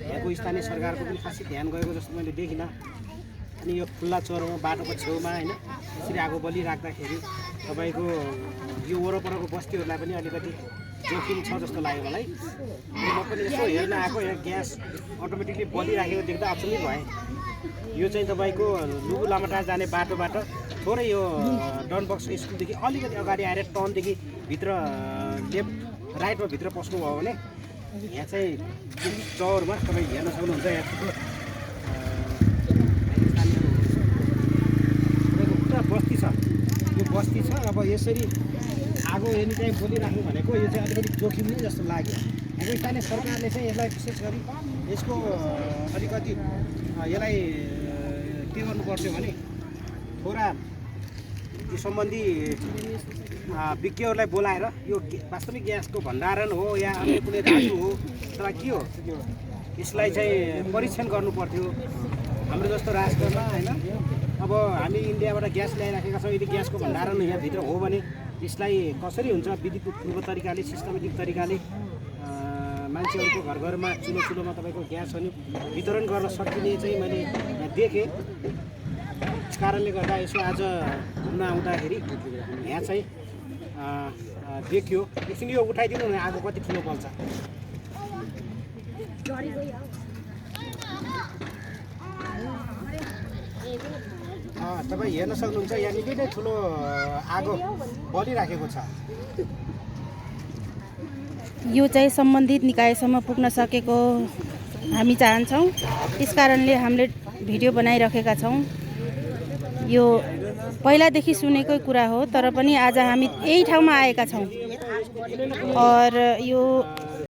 यहाँको स्थानीय सरकारको पनि खासै ध्यान गएको जस्तो मैले देखिनँ। अनि यो खुल्ला चौरमा बाटोको छेउमा होइन यसरी आगो बलिराख्दाखेरि तपाईँको यो वरपरको बस्तीहरूलाई पनि अलिकति जोखिम छ जस्तो लाग्यो मलाई। म पनि यसो हेर्न आएको यहाँ ग्यास अटोमेटिकली बलिराखेको देख्दा अचम्मै भएँ। यो चाहिँ तपाईँको लुबु लामाटार जाने बाटोबाट थोरै यो डनबक्स स्कुलदेखि अलिकति अगाडि आएर टर्नदेखि भित्र लेफ्ट राइटमा भित्र पस्नुभयो भने यहाँ चाहिँ चौरमा तपाईँ हेर्न सक्नुहुन्छ। यहाँ पुरा बस्ती छ, यो बस्ती छ। अब यसरी आगो एनी टाइम बोलिराख्नु भनेको यो चाहिँ अलिकति जोखिम नै जस्तो लाग्यो। यहाँको स्थानीय सरकारले चाहिँ यसलाई विशेष गरी यसको अलिकति यसलाई के गर्नु पर्थ्यो भने थोडा यो सम्बन्धी विज्ञहरूलाई बोलाएर यो वास्तविक ग्यासको भण्डारण हो या अन्य कुनै धातु हो अथवा के हो यसलाई चाहिँ परीक्षण गर्नु पर्थ्यो हाम्रो जस्तो राष्ट्रमा होइन। अब हामी इन्डियाबाट ग्यास ल्याइराखेका छौँ, यदि ग्यासको भण्डारण यहाँभित्र हो भने यसलाई कसरी हुन्छ विधिपूर्व तरिकाले सिस्टमेटिक तरिकाले मान्छेहरूको घर घरमा चुलो चुलोमा तपाईँको ग्यासहरू वितरण गर्न सकिने चाहिँ मैले देखेँ। यस कारणले गर्दा यसो आज घुम्न आउँदाखेरि यहाँ चाहिँ देखियो। एकछिन यो उठाइदिनु भने आगो कति ठुलो बल्छ। तपाईँ हेर्न सक्नुहुन्छ यहाँ निकै नै ठुलो आगो बलिराखेको छ। यो चाहिँ सम्बन्धित निकायसम्म पुग्न सकेको हामी चाहन्छौँ। त्यस कारणले हामीले भिडियो बनाइराखेका छौँ। यो पहिलादेखि सुनेकै कुरा हो, तर पनि आज हामी यही ठाउँमा आएका छौँ। और यो